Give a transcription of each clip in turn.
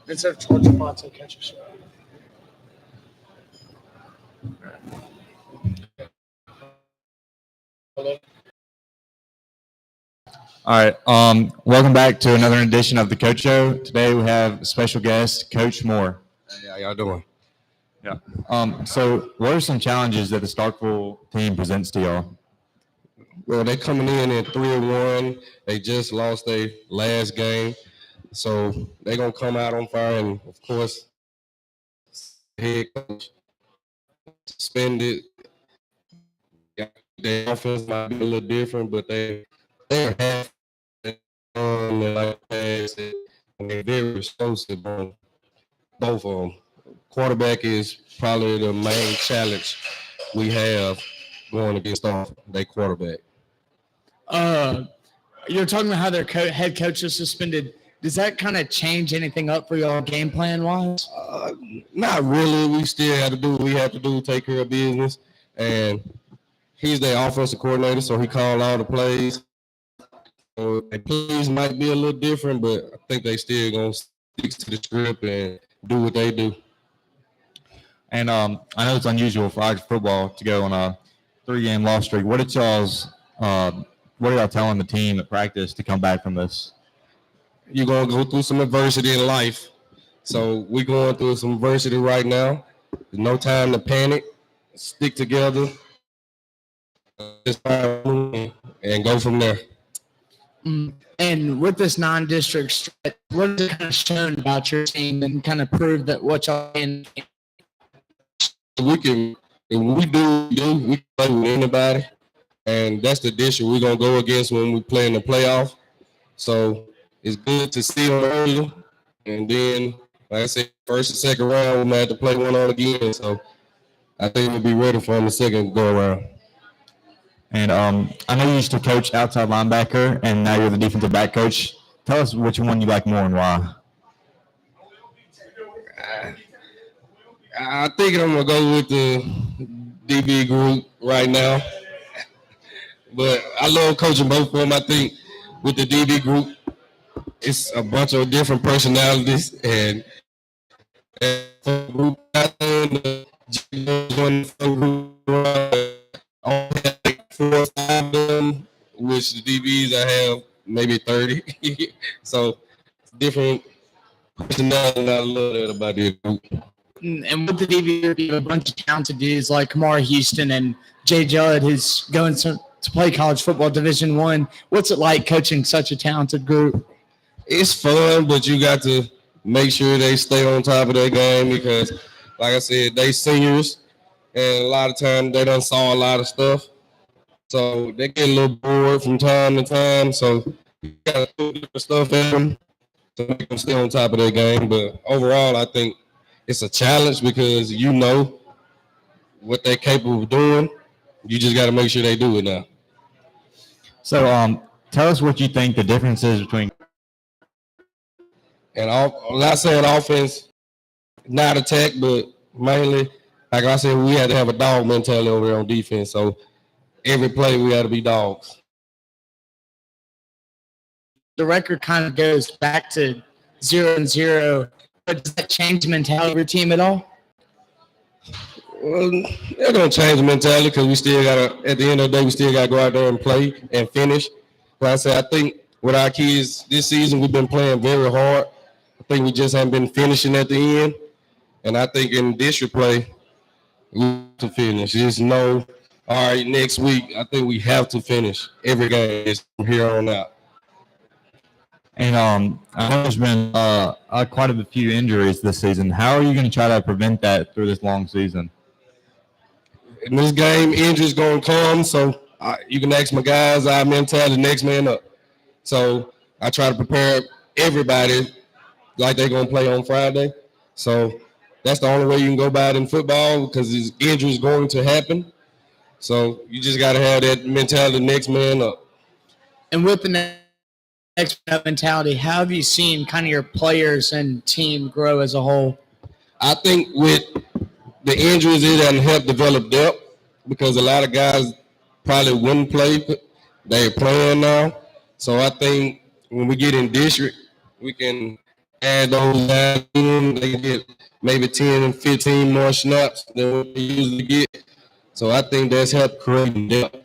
Instead of George Fonte catch a shot. All right. Welcome back to another edition of the Coach Show. Today we have special guest, Coach Moore. Hey, how y'all doing? Yeah. So what are some challenges that the Starkville team presents to y'all? Well, they coming in at 3-1. They just lost their last game, so they're gonna come out on fire. And of course, head coach suspended. Their offense might be a little different, but they're half like pass and they're very explosive on both of them. Quarterback is probably the main challenge we have going against their quarterback. You're talking about how their head coach is suspended. Does that kind of change anything up for y'all game plan wise? Not really. We still have to do what we have to do, take care of business. And he's their offensive coordinator, so he called all the plays. So the plays might be a little different, but I think they still gonna stick to the script and do what they do. And I know it's unusual for Irish football to go on a 3-game loss streak. What are y'all telling the team at practice to come back from this? You're going to go through some adversity in life. So we're going through some adversity right now. There's no time to panic. Stick together. And go from there. And with this non-district stretch, what has it kind of shown about your team and kind of prove that what y'all can? We can play with anybody. And that's the district we're going to go against when we play in the playoff. So it's good to see them early. And then, like I said, first and second round, we might have to play one on again. So I think we'll be ready for them the second go around. And I know you used to coach outside linebacker, and now you're the defensive back coach. Tell us which one you like more and why. I think I'm going to go with the DB group right now. But I love coaching both of them. I think with the DB group, it's a bunch of different personalities. And group out there, like 4 or 5 of them, which the DBs I have maybe 30. So different personalities. I love that about the group. And with the DB, you have a bunch of talented dudes like Kamar Houston and Jay Judd, who's going to play college football Division I. What's it like coaching such a talented group? It's fun, but you got to make sure they stay on top of their game because, like I said, they seniors, and a lot of times they done saw a lot of stuff. So they get a little bored from time to time. So you got to put different stuff in them to make them stay on top of their game. But overall, I think it's a challenge because you know what they're capable of doing. You just got to make sure they do it now. So tell us what you think the difference is between. And I'm not saying offense, not attack, but mainly, like I said, we had to have a dog mentality over there on defense. So every play we had to be dogs. The record kind of goes back to 0-0. But does that change the mentality of your team at all? Well, they're going to change the mentality because we still got to, at the end of the day, we still got to go out there and play and finish. Like I said, I think with our kids this season, we've been playing very hard. I think we just haven't been finishing at the end. And I think in district play, we have to finish. Just know, all right, next week, I think we have to finish every game from here on out. And I know there's been quite a few injuries this season. How are you going to try to prevent that through this long season? In this game, injuries going to come. So you can ask my guys, our mentality, next man up. So I try to prepare everybody like they're going to play on Friday. So that's the only way you can go about it in football because these injuries going to happen. So you just got to have that mentality, next man up. And with the next mentality, how have you seen kind of your players and team grow as a whole? I think with the injuries, it doesn't help develop depth because a lot of guys probably wouldn't play. They're playing now. So I think when we get in district, we can add those guys in, they get maybe 10 and 15 more snaps than what they usually get. So I think that's helped create depth.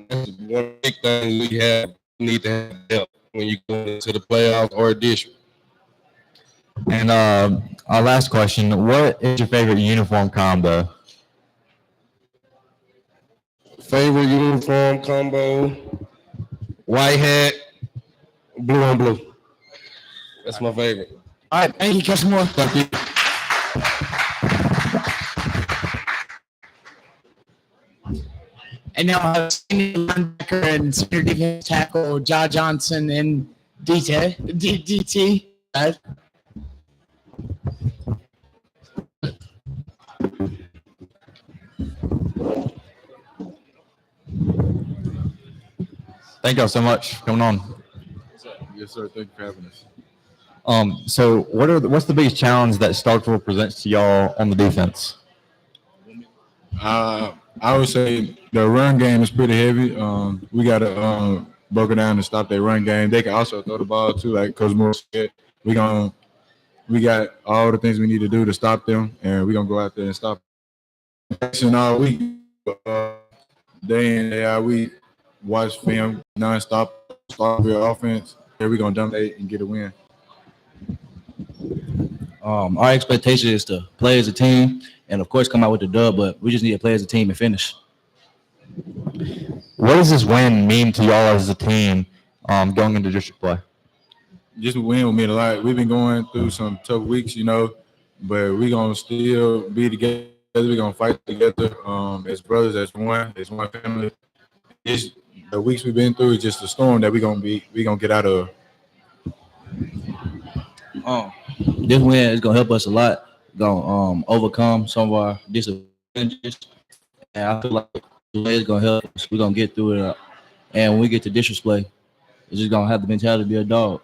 That's one big thing we have. We need to have depth when you go into the playoffs or district. And our last question: what is your favorite uniform combo? Favorite uniform combo: white hat, blue on blue. That's my favorite. All right, thank you, Coach Moore. Thank you. And now I have senior linebacker and senior defense tackle Ja Johnson and DT. Thank y'all so much for coming on. Yes, sir. Thank you for having us. So what's the biggest challenge that Starkville presents to y'all on the defense? I would say the run game is pretty heavy. We got to broke it down and stop their run game. They can also throw the ball too, like Coach Moore said. We got all the things we need to do to stop them, and we're gonna go out there and stop them. All week, day in day out, we watch film nonstop, start real offense. Here we gonna dominate and get a win. Our expectation is to play as a team and, of course, come out with the dub, but we just need to play as a team and finish. What does this win mean to y'all as a team going into district play? Just a win will mean a lot. We've been going through some tough weeks, but we're going to still be together. We're going to fight together as brothers, as one family. It's, the weeks we've been through is just a storm that we're going to get out of. This win is going to help us a lot, going to overcome some of our disadvantages. And I feel like it's going to help us. We're going to get through it. And when we get to district play, it's just going to have the mentality to be a dog.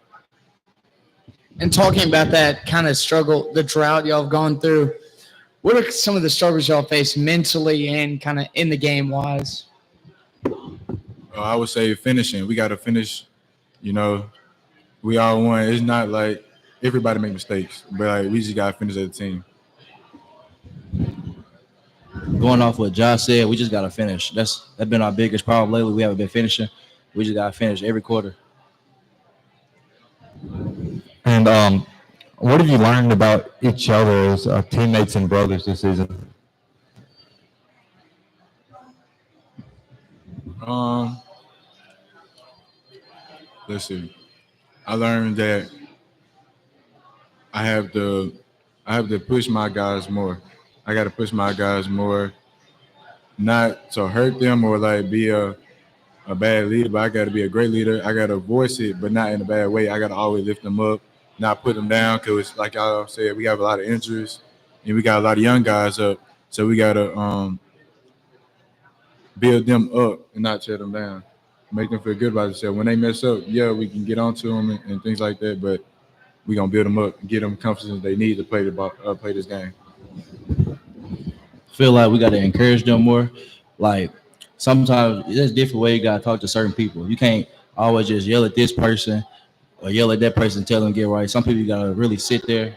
And talking about that kind of struggle, the drought y'all have gone through, what are some of the struggles y'all face mentally and kind of in the game wise? I would say finishing. We got to finish. We all won. It's not like everybody make mistakes, but we just got to finish as a team. Going off what Josh said, we just got to finish. That's been our biggest problem lately. We haven't been finishing. We just got to finish every quarter. And what have you learned about each other as teammates and brothers this season? Let's see. I learned that I have to push my guys more. I got to push my guys more, not to hurt them or be a bad leader, but I got to be a great leader. I got to voice it, but not in a bad way. I got to always lift them up, not put them down, because like y'all said, we have a lot of injuries and we got a lot of young guys up. So we got to build them up and not tear them down. Make them feel good about themselves. When they mess up, we can get onto them and things like that, but we're going to build them up and get them confidence they need to play this game. Feel like we got to encourage them more. Like, sometimes there's different ways you got to talk to certain people. You can't always just yell at this person or yell at that person and tell them to get right. Some people you got to really sit there,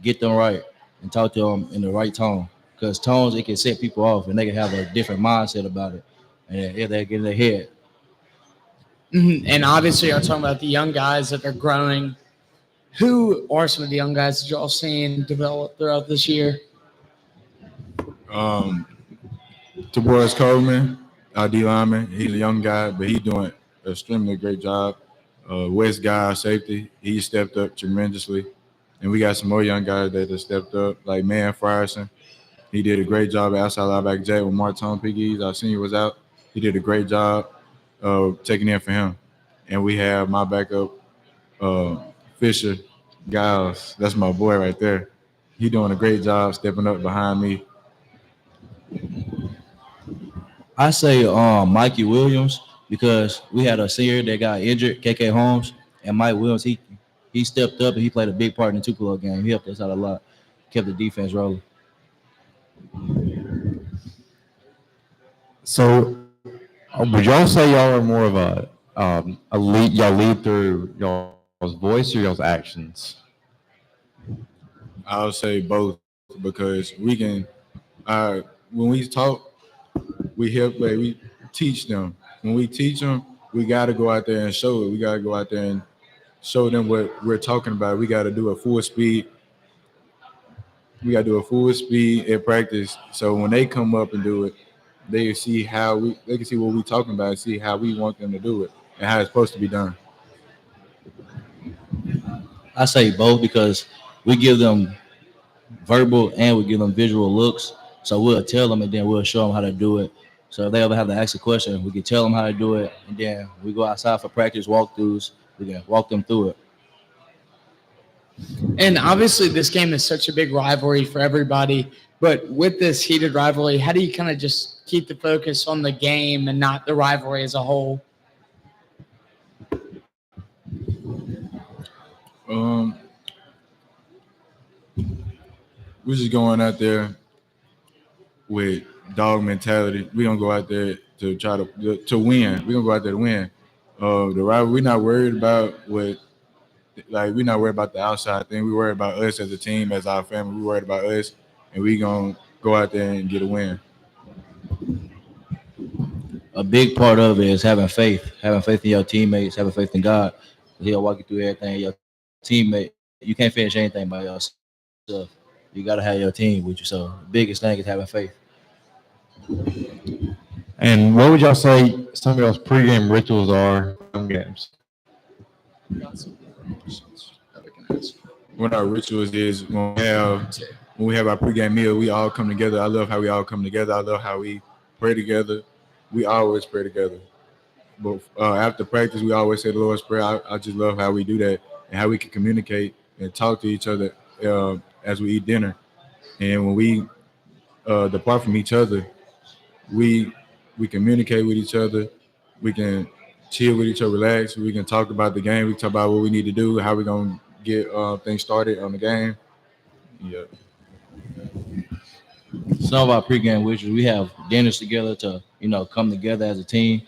get them right and talk to them in the right tone. Because tones, it can set people off and they can have a different mindset about it. And if they get in their head. Mm-hmm. And obviously, you're talking about the young guys that are growing. Who are some of the young guys that y'all seen develop throughout this year? Tobias Coleman, our D lineman, he's a young guy, but he's doing an extremely great job. West guy, our safety, he stepped up tremendously. And we got some more young guys that have stepped up, like Man Frierson. He did a great job at outside linebacker Jack when Martin Piggies, our senior, was out. He did a great job taking in for him. And we have my backup, Fisher Giles. That's my boy right there. He doing a great job stepping up behind me. I say Mikey Williams, because we had a senior that got injured, KK Holmes, and Mike Williams, he stepped up and he played a big part in the Tupelo game. He helped us out a lot, kept the defense rolling. So would y'all say y'all are more of y'all lead through y'all's voice or y'all's actions? I'll say both because we can. When we talk, we help. Like, we teach them. When we teach them, we got to go out there and show it. We got to go out there and show them what we're talking about. We got to do a full speed. We got to do a full speed at practice. So when they come up and do it, they see how we. They can see what we're talking about. See how we want them to do it and how it's supposed to be done. I say both because we give them verbal and we give them visual looks. So we'll tell them and then we'll show them how to do it. So if they ever have to ask a question, we can tell them how to do it, and then we go outside for practice walkthroughs. We can walk them through it. And obviously, this game is such a big rivalry for everybody. But with this heated rivalry, how do you kind of just keep the focus on the game and not the rivalry as a whole? We're just going out there with dog mentality. We're gonna go out there to try to win. We're gonna go out there to win. The rival, we're not worried about we're not worried about the outside thing. We worry about us as a team, as our family. We worried about us, and we gonna go out there and get a win. A big part of it is having faith in your teammates, having faith in God. He'll walk you through everything. Your teammate, you can't finish anything by yourself. You got to have your team with you. So the biggest thing is having faith. And what would y'all say some of y'all's pregame rituals are from games? One of our rituals is when we have our pregame meal, we all come together. I love how we all come together. I love how we pray together. We always pray together. But after practice, we always say the Lord's Prayer. I just love how we do that and how we can communicate and talk to each other as we eat dinner. And when we depart from each other, we communicate with each other. We can chill with each other, relax. We can talk about the game. We can talk about what we need to do, how we're going to get things started on the game. Yeah. Some of our pregame rituals, we have dinners together to, come together as a team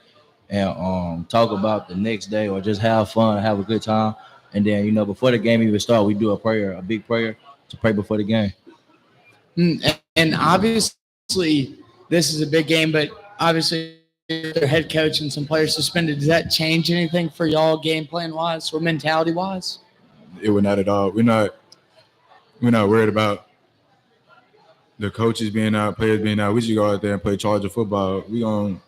and talk about the next day or just have fun, have a good time. And then, before the game even starts, we do a big prayer to pray before the game. And obviously, this is a big game, but obviously, their head coach and some players suspended. Does that change anything for y'all game plan wise or mentality wise? It would not at all. We're not worried about the coaches being out, players being out. We just go out there and play Charger football. We gonna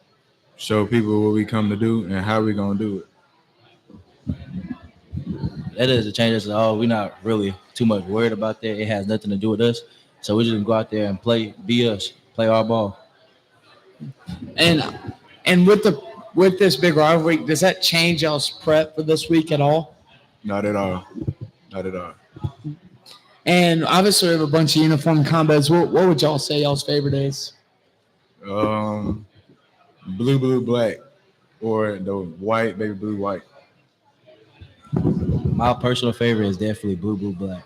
show people what we come to do and how we gonna do it. That doesn't change us at all. We're not really too much worried about that. It has nothing to do with us. So we just go out there and be us, play our ball. And with this big rivalry, does that change y'all's prep for this week at all? Not at all. Not at all. And obviously, we have a bunch of uniform combos. What would y'all say y'all's favorite is? Blue, black, or the white, baby blue, white. My personal favorite is definitely blue, black.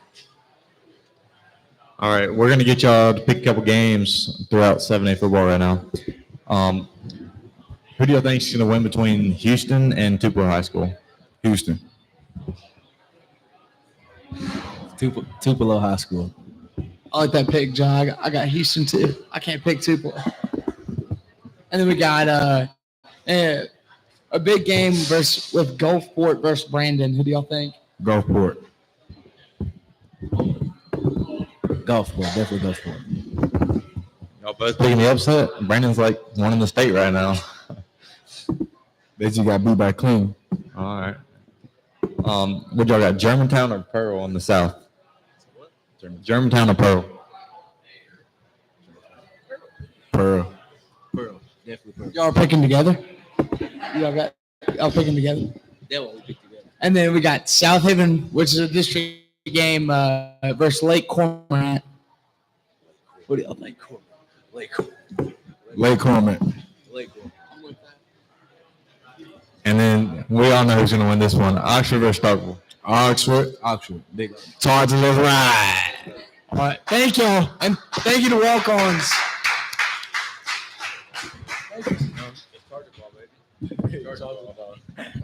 All right, we're gonna get y'all to pick a couple games throughout 7A football right now. Who do y'all think is gonna win between Houston and Tupelo High School? Houston. Tupelo High School. I like that pick, John. I got Houston too. I can't pick Tupelo. And then we got a big game with Gulfport versus Brandon. Who do y'all think? Gulfport. Gulfport, definitely Gulfport. Y'all both picking the upset? Brandon's like one in the state right now. They just got beat by Clean. All right. What y'all got? Germantown or Pearl in the south? Germantown or Pearl? Pearl. Definitely Pearl. Y'all are picking together? Y'all picking together? That one we picked together. And then we got South Haven, which is a district game versus Lake Cormorant. What do y'all think? Lake Cormorant. And then we all know who's going to win this one. Oxford versus Starkville. Oxford. Big. Chargers, let's ride. All right. Thank y'all. And thank you to walk-ons. Charger ball, baby.